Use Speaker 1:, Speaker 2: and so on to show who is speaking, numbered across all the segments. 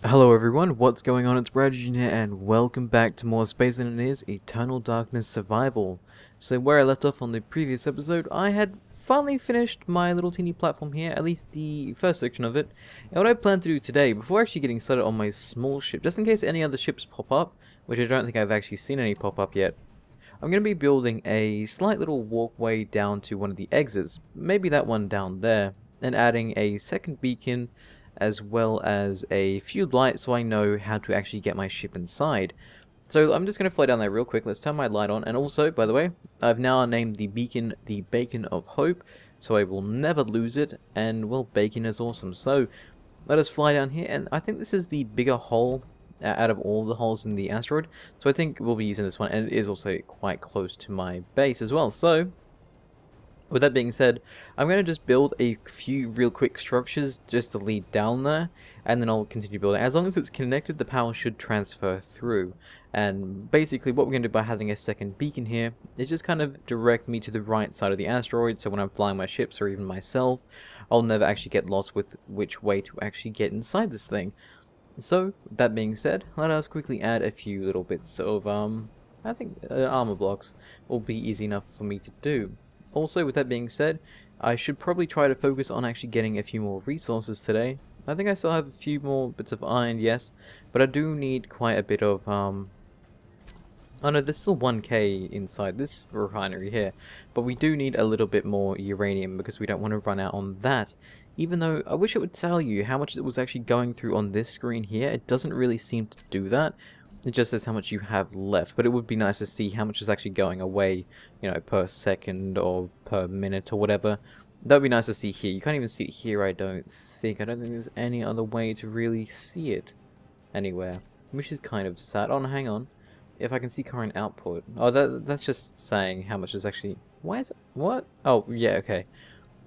Speaker 1: Hello everyone, what's going on? It's BradPhusion here and welcome back to more Space Than It Is Eternal Darkness Survival. So where I left off on the previous episode, I had finally finished my little teeny platform here, at least the first section of it. And what I plan to do today, before actually getting started on my small ship, just in case any other ships pop up, which I don't think I've actually seen any pop up yet, I'm going to be building a slight little walkway down to one of the exits, maybe that one down there, and adding a second beacon as well as a few lights so I know how to actually get my ship inside. So I'm just going to fly down there real quick. Let's turn my light on. And also, by the way, I've now named the beacon the Beacon of Hope, so I will never lose it. And, well, bacon is awesome. So let us fly down here. And I think this is the bigger hole out of all the holes in the asteroid. So I think we'll be using this one. And it is also quite close to my base as well. So with that being said, I'm going to just build a few real quick structures just to lead down there, and then I'll continue building. As long as it's connected, the power should transfer through. And basically what we're going to do by having a second beacon here is just kind of direct me to the right side of the asteroid, so when I'm flying my ships or even myself, I'll never actually get lost with which way to actually get inside this thing. So, that being said, let us quickly add a few little bits of, I think armor blocks will be easy enough for me to do. Also, with that being said, I should probably try to focus on actually getting a few more resources today. I think I still have a few more bits of iron, yes, but I do need quite a bit of, oh no, there's still 1k inside this refinery here, but we do need a little bit more uranium because we don't want to run out on that. Even though, I wish it would tell you how much it was actually going through on this screen here. It doesn't really seem to do that. It just says how much you have left, but it would be nice to see how much is actually going away, you know, per second or per minute or whatever. That would be nice to see here. You can't even see it here, I don't think. I don't think there's any other way to really see it anywhere, which is kind of sad. Oh, no, hang on. If I can see current output. Oh, that's just saying how much is actually... Why is it... What? Oh, yeah, okay.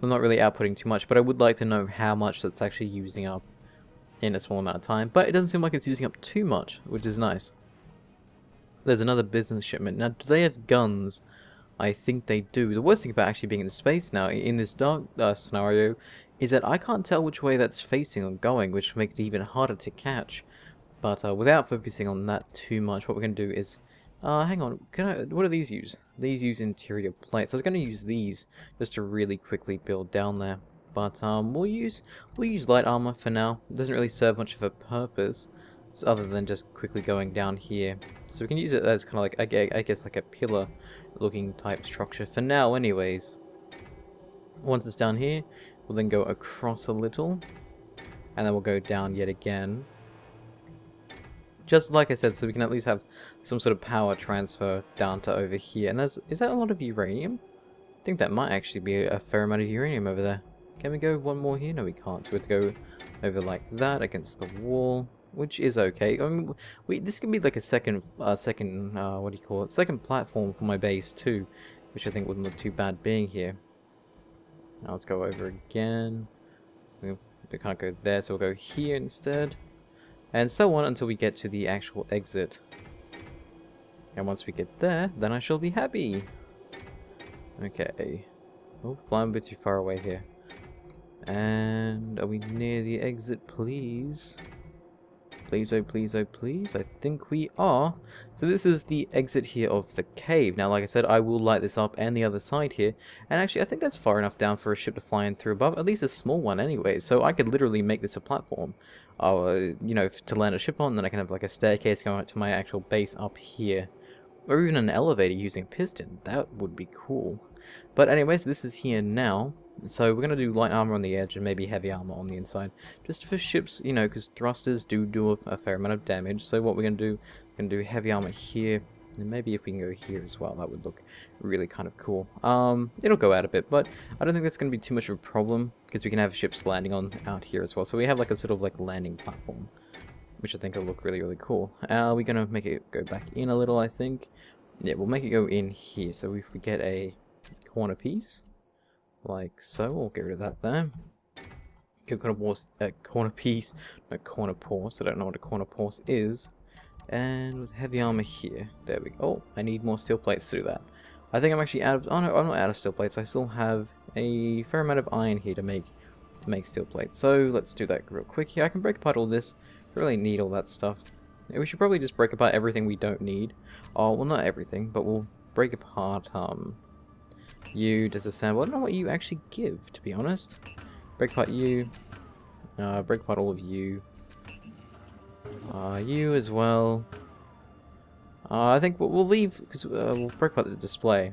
Speaker 1: I'm not really outputting too much, but I would like to know how much that's actually using up in a small amount of time, but it doesn't seem like it's using up too much, which is nice. There's another business shipment. Now, do they have guns? I think they do. The worst thing about actually being in space now, in this dark scenario, is that I can't tell which way that's facing or going, which makes it even harder to catch. But without focusing on that too much, what we're going to do is... hang on, what do these use? These use interior plates. I was going to use these just to really quickly build down there. But we'll use light armor for now. It doesn't really serve much of a purpose, other than just quickly going down here. So we can use it as kind of like, I guess like a pillar looking type structure for now anyways. Once it's down here, we'll then go across a little, and then we'll go down yet again. Just like I said, so we can at least have some sort of power transfer down to over here. And is that a lot of uranium? I think that might actually be a fair amount of uranium over there. Can we go one more here? No, we can't. So we have to go over like that against the wall, which is okay. I mean, this can be like a second, what do you call it? Second platform for my base too, which I think wouldn't look too bad being here. Now let's go over again. We can't go there, so we'll go here instead. And so on until we get to the actual exit. And once we get there, then I shall be happy. Okay. Oh, flying a bit too far away here. And are we near the exit, please? Please, oh please, oh please. I think we are. So this is the exit here of the cave. Now, like I said, I will light this up and the other side here. And actually, I think that's far enough down for a ship to fly in through above. At least a small one anyway. So I could literally make this a platform. You know, to land a ship on. Then I can have like a staircase going up to my actual base up here. Or even an elevator using piston. That would be cool. But anyways, this is here now. So we're going to do light armor on the edge and maybe heavy armor on the inside. Just for ships, you know, because thrusters do a fair amount of damage. So what we're going to do, we're going to do heavy armor here. And maybe if we can go here as well, that would look really kind of cool. It'll go out a bit, but I don't think that's going to be too much of a problem. Because we can have ships landing on out here as well. So we have like a sort of like landing platform. Which I think will look really, really cool. We're going to make it go back in a little, I think. Yeah, we'll make it go in here. So if we get a corner piece, like so, we'll get rid of that there. Get a corner piece, no corner pause. I don't know what a corner pause is. And with heavy armor here, there we go. Oh, I need more steel plates to do that. I think I'm actually out of. Oh no, I'm not out of steel plates. I still have a fair amount of iron here to make steel plates. So let's do that real quick here. I can break apart all this really need all that stuff. Yeah, we should probably just break apart everything we don't need. Oh, well, not everything, but we'll break apart, you, disassemble. I don't know what you actually give, to be honest. Break apart you. Break apart all of you. You as well. I think we'll leave, because we'll break apart the display.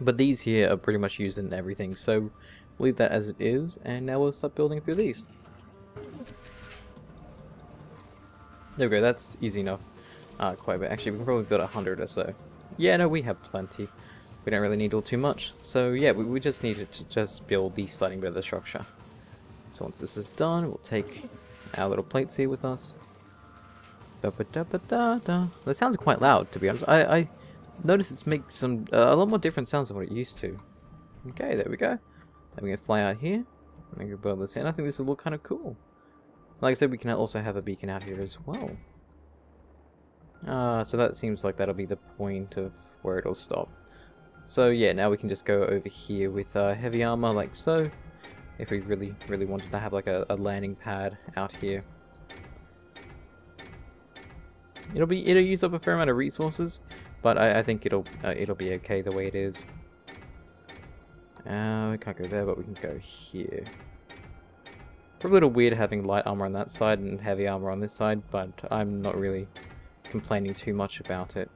Speaker 1: But these here are pretty much used in everything, so we'll leave that as it is, and now we'll start building through these. There we go, that's easy enough. Quite a bit. Actually, we can probably build 100 or so. Yeah, no, we have plenty. We don't really need all too much. So yeah, we just needed to just build the sliding bit of the structure. So once this is done, we'll take our little plates here with us. That sounds quite loud, to be honest. I noticed it makes some a lot more different sounds than what it used to. Okay, there we go. Then we're gonna fly out here. I'm gonna build this in. I think this will look kind of cool. Like I said, we can also have a beacon out here as well. So that seems like that'll be the point of where it'll stop. So yeah, now we can just go over here with heavy armor like so. If we really wanted to have like a landing pad out here. It'll use up a fair amount of resources, but I think it'll be okay the way it is. We can't go there, but we can go here. Probably a little weird having light armor on that side and heavy armor on this side, but I'm not really complaining too much about it.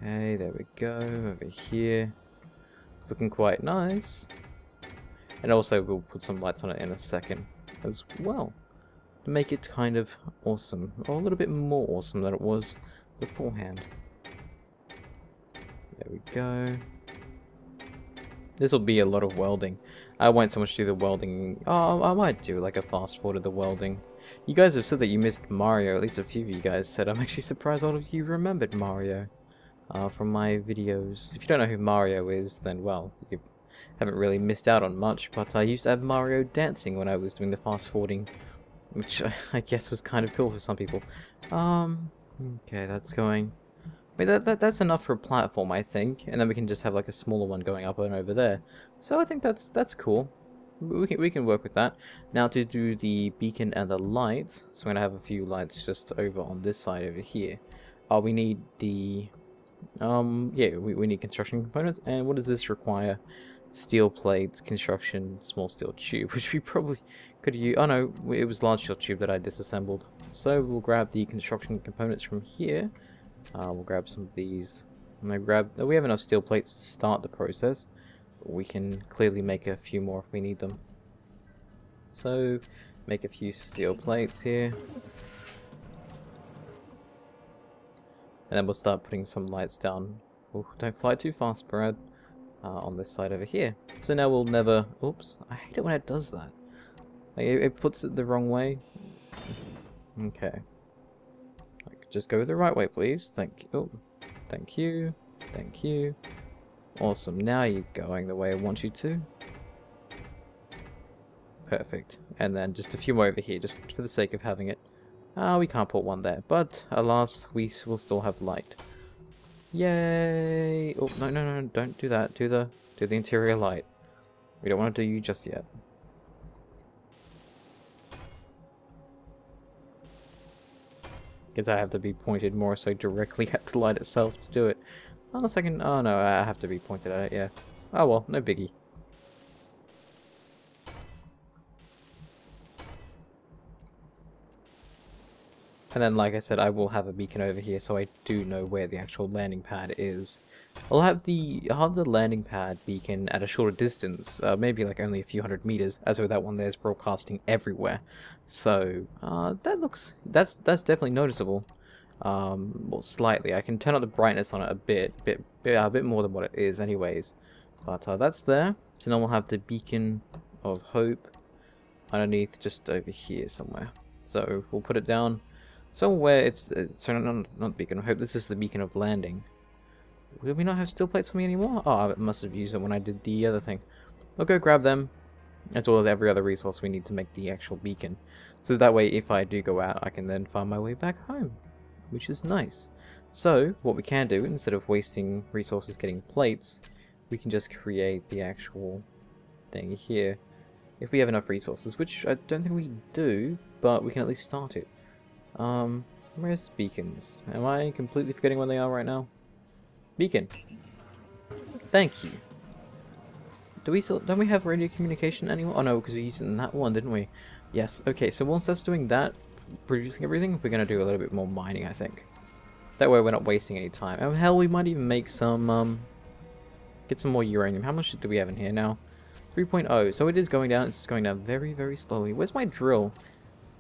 Speaker 1: Okay, there we go, over here. It's looking quite nice. And also we'll put some lights on it in a second as well, to make it kind of awesome, or a little bit more awesome than it was beforehand. There we go. This will be a lot of welding. I won't so much do the welding. Oh, I might do like a fast forward of the welding. You guys have said that you missed Mario. At least a few of you guys said. I'm actually surprised all of you remembered Mario from my videos. If you don't know who Mario is, then well, you haven't really missed out on much. But I used to have Mario dancing when I was doing the fast forwarding, which I guess was kind of cool for some people. Okay, that's going. I mean, that's enough for a platform, I think, and then we can just have like a smaller one going up and over there. So I think that's cool. We can work with that. Now to do the beacon and the lights, so we're gonna have a few lights just over on this side over here. We need the yeah, we need construction components. And what does this require? Steel plates, construction, small steel tube, which we probably could use. Oh no, it was large steel tube that I disassembled. So we'll grab the construction components from here. We'll grab some of these. And we have enough steel plates to start the process. But we can clearly make a few more if we need them. So make a few steel plates here. And then we'll start putting some lights down. Ooh, don't fly too fast, Brad. On this side over here. So now we'll never... Oops. I hate it when it does that. Like, it puts it the wrong way. Okay. Just go the right way, please. Thank you. Oh, thank you. Thank you. Awesome. Now you're going the way I want you to. Perfect. And then just a few more over here, just for the sake of having it. We can't put one there, but alas, we will still have light. Yay! Oh, no, don't do that. Do the interior light. We don't want to do you just yet. Guess I have to be pointed more so directly at the light itself to do it. Unless I can... Oh no, I have to be pointed at it, yeah. Oh well, no biggie. And then, like I said, I will have a beacon over here, so I do know where the actual landing pad is. I'll have the landing pad beacon at a shorter distance, maybe like only a few hundred meters, as though that one there is broadcasting everywhere. So that's definitely noticeable. Well, slightly. I can turn up the brightness on it a bit more than what it is, anyways. But that's there. So now we'll have the beacon of hope underneath, just over here somewhere. So we'll put it down. Somewhere it's not beacon of hope. This is the beacon of landing. Will we not have steel plates for me anymore? Oh, I must have used it when I did the other thing. I'll go grab them, as well as every other resource we need to make the actual beacon. So that way, if I do go out, I can then find my way back home, which is nice. So what we can do, instead of wasting resources getting plates, we can just create the actual thing here. If we have enough resources, which I don't think we do, but we can at least start it. Where's beacons? Am I completely forgetting where they are right now? Beacon. Thank you. Don't we have radio communication anymore? Oh no, because we used it in that one, didn't we? Yes. Okay, so once that's doing that, producing everything, we're gonna do a little bit more mining, I think. That way we're not wasting any time. Oh hell, we might even make some, get some more uranium. How much do we have in here now? 3.0. So it is going down. It's just going down very, very slowly. Where's my drill?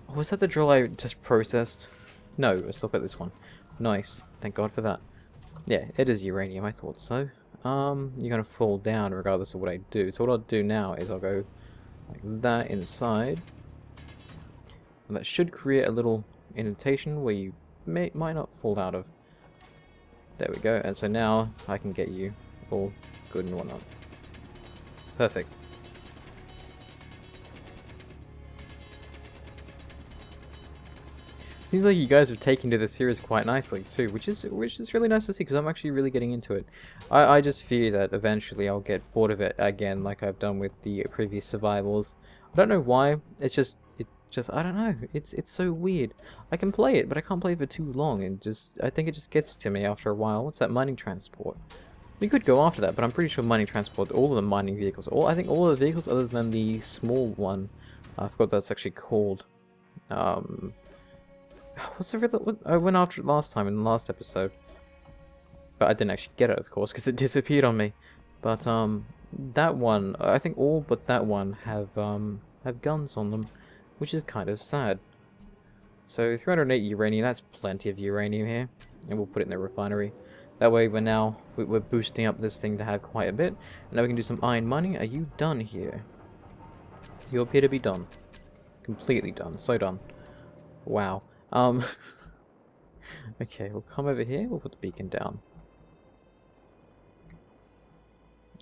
Speaker 1: Oh, was that the drill I just processed? No, let's look at this one. Nice. Thank God for that. Yeah, it is uranium. I thought so. You're gonna fall down regardless of what I do. So what I'll do now is I'll go like that inside. And that should create a little indentation where you might not fall out of. There we go. And so now I can get you all good and whatnot. Perfect. Seems like you guys have taken to the series quite nicely too, which is really nice to see because I'm actually really getting into it. I just fear that eventually I'll get bored of it again, like I've done with the previous survivals. I don't know why. It's just I don't know. It's so weird. I can play it, but I can't play it for too long, and I think it just gets to me after a while. What's that mining transport? We could go after that, but I'm pretty sure mining transport, all of the mining vehicles, I think all of the vehicles other than the small one, I forgot what that's actually called. What's the river? I went after it last time in the last episode, but I didn't actually get it, of course, because it disappeared on me. But that one, I think all but that one have guns on them, which is kind of sad. So 308 uranium, that's plenty of uranium here, and we'll put it in the refinery. That way we're boosting up this thing to have quite a bit. And now we can do some iron mining. Are you done here? You appear to be done. Completely done. So done. Wow. Okay, we'll come over here. We'll put the beacon down.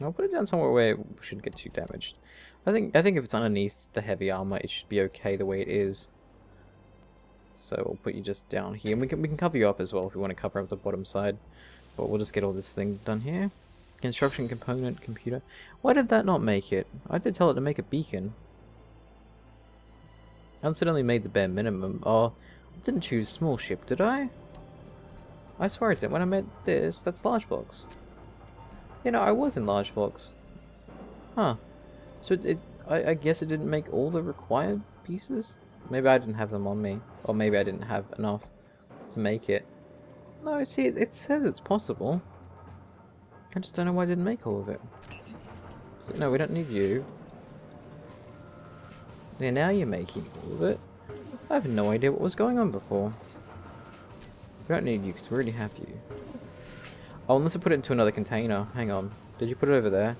Speaker 1: I'll put it down somewhere where it shouldn't get too damaged. I think if it's underneath the heavy armor, it should be okay the way it is. So we'll put you just down here. And we can cover you up as well if we want to cover up the bottom side. But we'll just get all this thing done here. Construction component, computer. Why did that not make it? I did tell it to make a beacon. I accidentally made the bare minimum. Oh, I didn't choose small ship, did I? I swear I did. When I made this, that's large blocks. You know, I was in large blocks. Huh. So I guess it didn't make all the required pieces? Maybe I didn't have them on me. Or maybe I didn't have enough to make it. No, see, it says it's possible. I just don't know why I didn't make all of it. So, no, we don't need you. Yeah, now you're making all of it. I have no idea what was going on before. We don't need you because we already have you. Oh, unless I put it into another container. Hang on. Did you put it over there?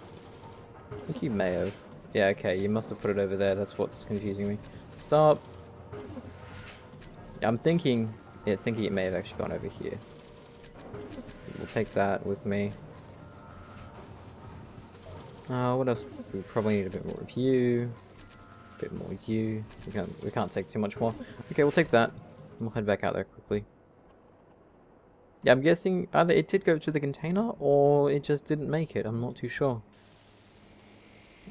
Speaker 1: I think you may have. Yeah, okay, you must have put it over there. That's what's confusing me. Stop. I'm thinking it may have actually gone over here. We'll take that with me. What else? We probably need a bit more of you. A bit more of you. We can't take too much more. Okay, we'll take that. We'll head back out there quickly. Yeah, I'm guessing either it did go to the container or it just didn't make it. I'm not too sure.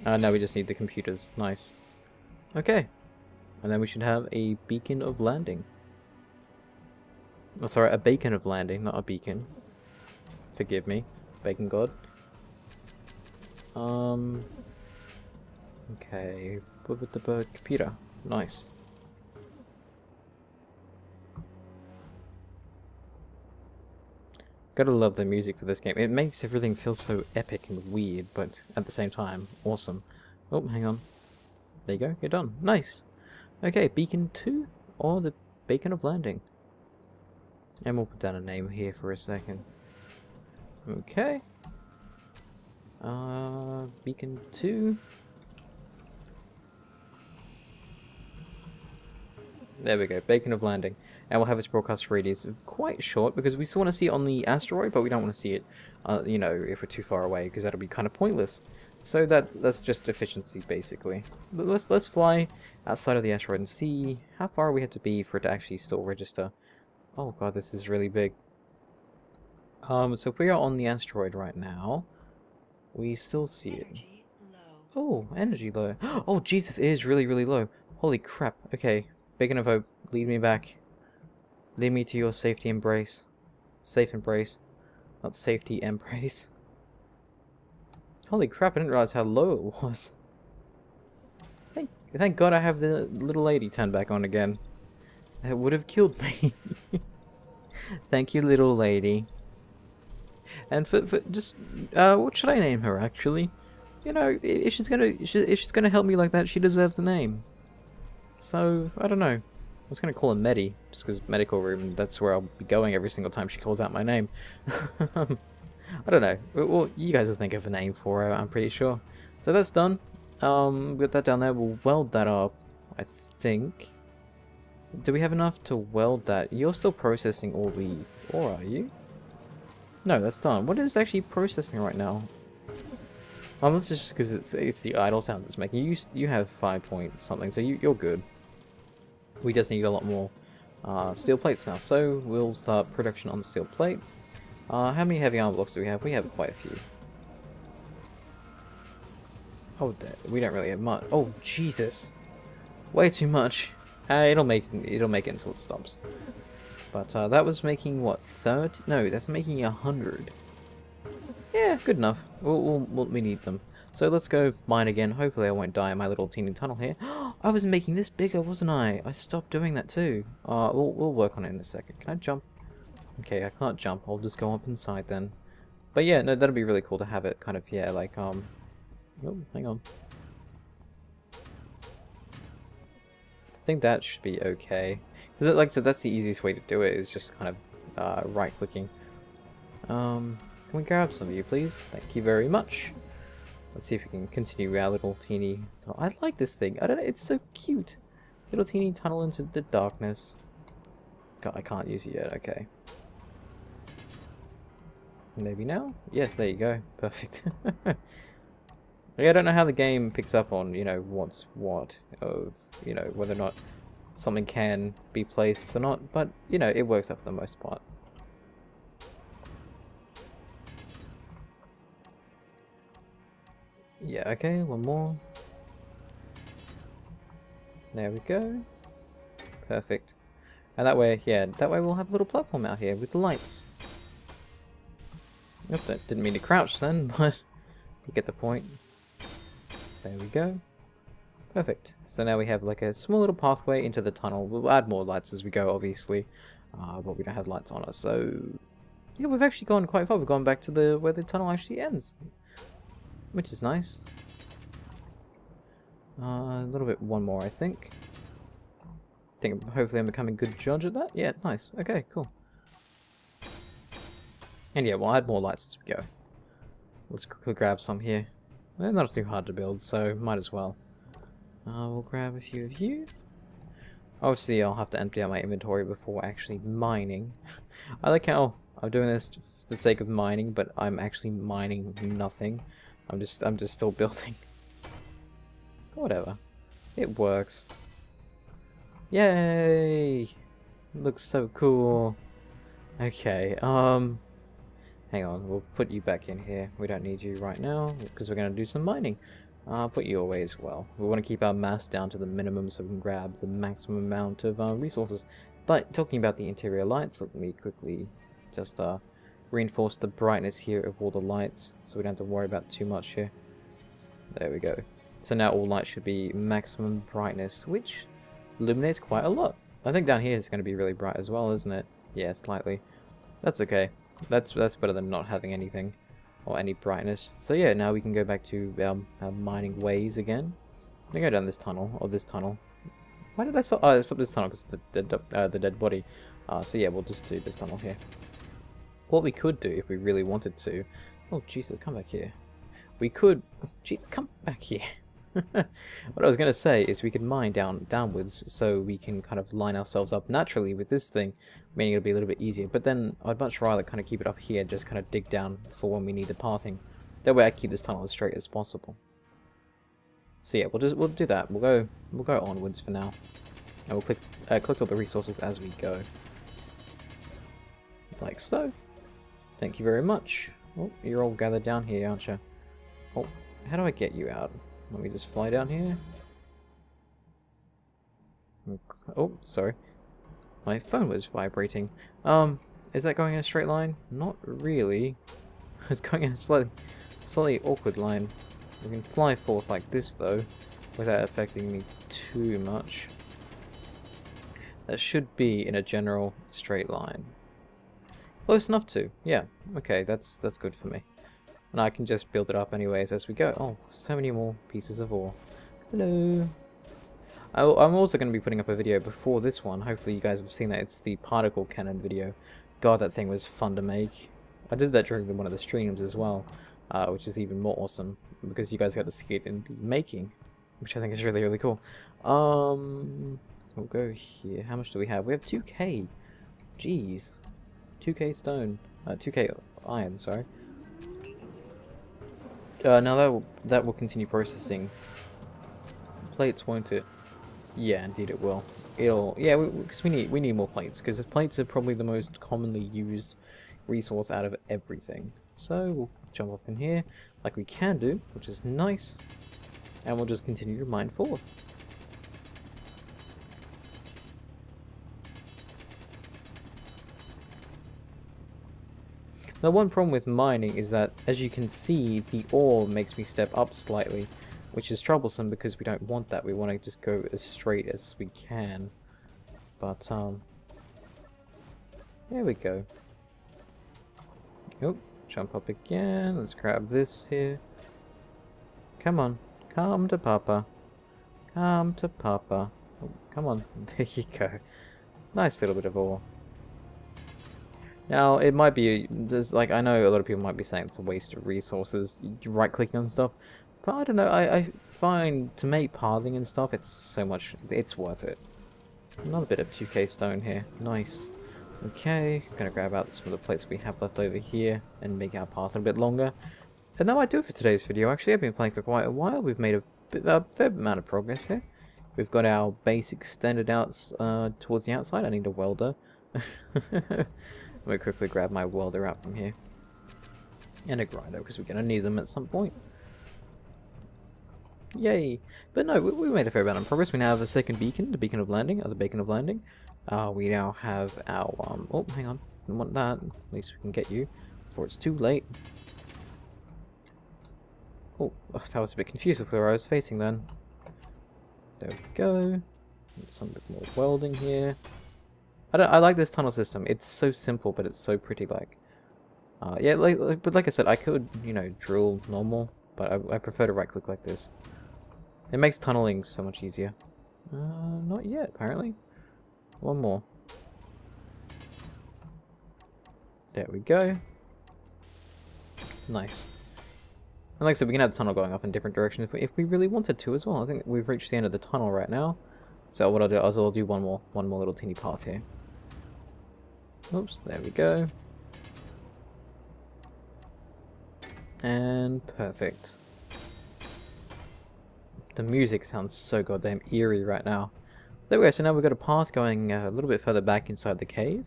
Speaker 1: Now we just need the computers. Nice. Okay. And then we should have a beacon of landing. Oh, sorry, a bacon of landing, not a beacon. Forgive me, bacon god. Okay, computer, nice. Gotta love the music for this game. It makes everything feel so epic and weird, but at the same time, awesome. Oh, hang on. There you go, you're done. Nice. Okay, beacon 2, or the beacon of landing. And we'll put down a name here for a second. Okay. Beacon 2. There we go, beacon of landing. And we'll have its broadcast radius quite short, because we still want to see it on the asteroid, but we don't want to see it, you know, if we're too far away, because that'll be kind of pointless. So that's just efficiency, basically. Let's fly outside of the asteroid and see how far we have to be for it to actually still register. Oh god, this is really big. So if we are on the asteroid right now, we still see it. Oh, energy low. Oh, Jesus, it is really, really low. Holy crap. Okay, beacon of hope. Lead me back. Lead me to your safety embrace. Safe embrace. Not safety embrace. Holy crap, I didn't realize how low it was. Thank God I have the little lady turned back on again. That would have killed me. Thank you, little lady. And for just, what should I name her, actually? You know, if she's gonna help me like that, she deserves the name. So, I don't know. I was gonna call her Medi, just because medical room, that's where I'll be going every single time she calls out my name. I don't know. Well, you guys will think of a name for her, I'm pretty sure. So that's done. Got that down there. We'll weld that up, I think. Do we have enough to weld that? You're still processing all the ore, are you? No, that's done. What is actually processing right now? That's just because it's the idle sounds it's making. You have 5 point something, so you're good. We just need a lot more steel plates now, so we'll start production on the steel plates. How many heavy armor blocks do we have? We have quite a few. Oh, we don't really have much. Oh, Jesus! Way too much. It'll make it until it stops. But that was making what, 30? No, that's making 100. Yeah, good enough. We need them. So let's go mine again. Hopefully I won't die in my little teeny tunnel here. I was making this bigger, wasn't I? I stopped doing that too. We'll work on it in a second. Can I jump? Okay, I can't jump. I'll just go up inside then. But yeah, no, that'd be really cool to have it kind of, yeah, like, oh, hang on. I think that should be okay. Because, like I said, that's the easiest way to do it, is just kind of right-clicking. Can we grab some of you, please? Thank you very much. Let's see if we can continue our little teeny... I like this thing. I don't know, it's so cute. Little teeny tunnel into the darkness. God, I can't use it yet, okay. Maybe now? Yes, there you go. Perfect. Yeah, I don't know how the game picks up on, you know, what's what, of, you know, whether or not something can be placed or not, but, you know, it works out for the most part. Yeah, okay, one more. There we go. Perfect. And that way, yeah, that way we'll have a little platform out here with the lights. Oops, didn't mean to crouch then, but you get the point. There we go. Perfect. So now we have like a small little pathway into the tunnel. We'll add more lights as we go, obviously, but we don't have lights on us. So yeah, we've actually gone quite far. We've gone back to where the tunnel actually ends, which is nice. A little bit, one more, I think. Hopefully I'm becoming a good judge at that. Yeah, nice. Okay, cool. And yeah, we'll add more lights as we go. Let's grab some here. They're not too hard to build, so might as well. We'll grab a few of you. Obviously, I'll have to empty out my inventory before actually mining. I like how I'm doing this for the sake of mining, but I'm actually mining nothing. I'm just still building. Whatever. It works. Yay! Looks so cool. Okay, hang on, we'll put you back in here. We don't need you right now, because we're going to do some mining. I'll put you away as well. We want to keep our mass down to the minimum so we can grab the maximum amount of resources. But talking about the interior lights, let me quickly just reinforce the brightness here of all the lights, so we don't have to worry about too much here. There we go. So now all lights should be maximum brightness, which illuminates quite a lot. I think down here it's going to be really bright as well, isn't it? Yeah, slightly. That's okay. That's better than not having anything or any brightness. So yeah, now we can go back to our mining ways again. I'm gonna go down this tunnel, or this tunnel. Why did I stop? Oh, I stopped this tunnel because the dead body. So yeah, we'll just do this tunnel here. What we could do if we really wanted to. Oh Jesus, come back here. We could. Gee, come back here. What I was going to say is we could mine downwards, so we can kind of line ourselves up naturally with this thing, meaning it'll be a little bit easier. But then I'd much rather kind of keep it up here, just kind of dig down for when we need the pathing. That way I keep this tunnel as straight as possible. So yeah, we'll do that. We'll go onwards for now, and we'll collect all the resources as we go, like so. Thank you very much. Oh, you're all gathered down here, aren't you? Oh, how do I get you out? Let me just fly down here. Oh, sorry. My phone was vibrating. Is that going in a straight line? Not really. It's going in a slightly awkward line. We can fly forth like this though, without affecting me too much. That should be in a general straight line. Close enough to, yeah. Okay, that's good for me. And I can just build it up anyways as we go. Oh, so many more pieces of ore. Hello. I'm also going to be putting up a video before this one. Hopefully you guys have seen that. It's the particle cannon video. God, that thing was fun to make. I did that during one of the streams as well, which is even more awesome because you guys got to see it in the making, which I think is really, really cool. We'll go here. How much do we have? We have 2k. Jeez. 2k stone. 2k iron, sorry. Now that will continue processing plates, won't it? Yeah, indeed it will. Yeah, because we need more plates, because plates are probably the most commonly used resource out of everything. So we'll jump up in here, like we can do, which is nice, and we'll just continue to mine forth. Now, one problem with mining is that, as you can see, the ore makes me step up slightly, which is troublesome because we don't want that. We want to just go as straight as we can. But, there we go. Oh, jump up again. Let's grab this here. Come on. Come to Papa. Come to Papa. Oh, come on. There you go. Nice little bit of ore. Now, it might be, just like, I know a lot of people might be saying it's a waste of resources, right-clicking on stuff, but I don't know, I find to make pathing and stuff, it's worth it. Another bit of 2k stone here, nice. Okay, gonna grab out some of the plates we have left over here, and make our path a bit longer. And that might do it for today's video. Actually, I've been playing for quite a while, we've made a fair amount of progress here. We've got our base extended out towards the outside. I need a welder. Let me quickly grab my welder out from here. And a grinder, because we're going to need them at some point. Yay! But no, we made a fair amount of progress. We now have a second beacon, the beacon of landing, or the beacon of landing. We now have our, oh, hang on, I don't want that. At least we can get you before it's too late. Oh, that was a bit confused with where I was facing then. There we go. Some bit more welding here. I like this tunnel system. It's so simple, but it's so pretty. Like, yeah, but like I said, I could, you know, drill normal, but I prefer to right-click like this. It makes tunneling so much easier. Not yet, apparently. One more. There we go. Nice. And like I said, we can have the tunnel going off in different directions if we really wanted to as well. I think we've reached the end of the tunnel right now. So what I'll do is I'll do one more little teeny path here. Oops, there we go. And perfect. The music sounds so goddamn eerie right now. There we go, so now we've got a path going a little bit further back inside the cave,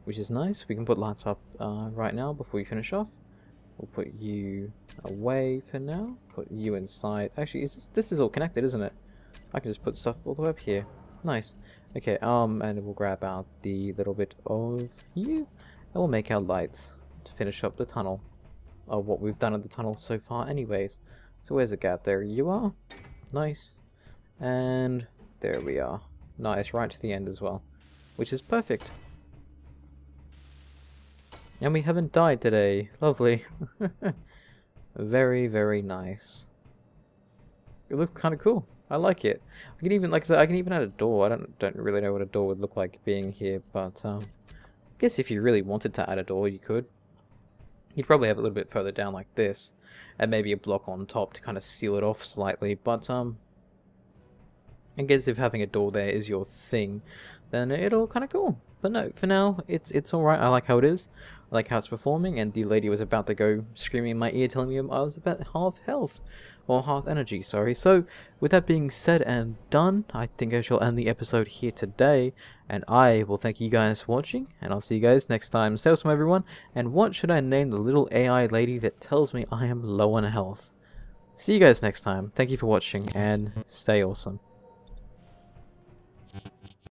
Speaker 1: which is nice. We can put lights up right now before we finish off. We'll put you away for now. Put you inside. Actually, this is all connected, isn't it? I can just put stuff all the way up here. Nice. Okay, and we'll grab out the little bit of you, and we'll make our lights to finish up the tunnel. Of what we've done at the tunnel so far anyways. So where's the gap? There you are. Nice. And there we are. Nice, right to the end as well. Which is perfect. And we haven't died today. Lovely. Very, very nice. It looks kind of cool. I like it. I can even, like I said, I can even add a door. I don't really know what a door would look like being here, but I guess if you really wanted to add a door, you could. You'd probably have it a little bit further down like this, and maybe a block on top to kind of seal it off slightly, but I guess if having a door there is your thing, then it'll kind of cool. But no, for now, it's alright. I like how it is. I like how it's performing, and the lady was about to go screaming in my ear telling me I was about half health. Or half energy, sorry. So, with that being said and done, I think I shall end the episode here today. And I will thank you guys for watching, and I'll see you guys next time. Stay awesome, everyone. And what should I name the little AI lady that tells me I am low on health? see you guys next time. Thank you for watching, and stay awesome.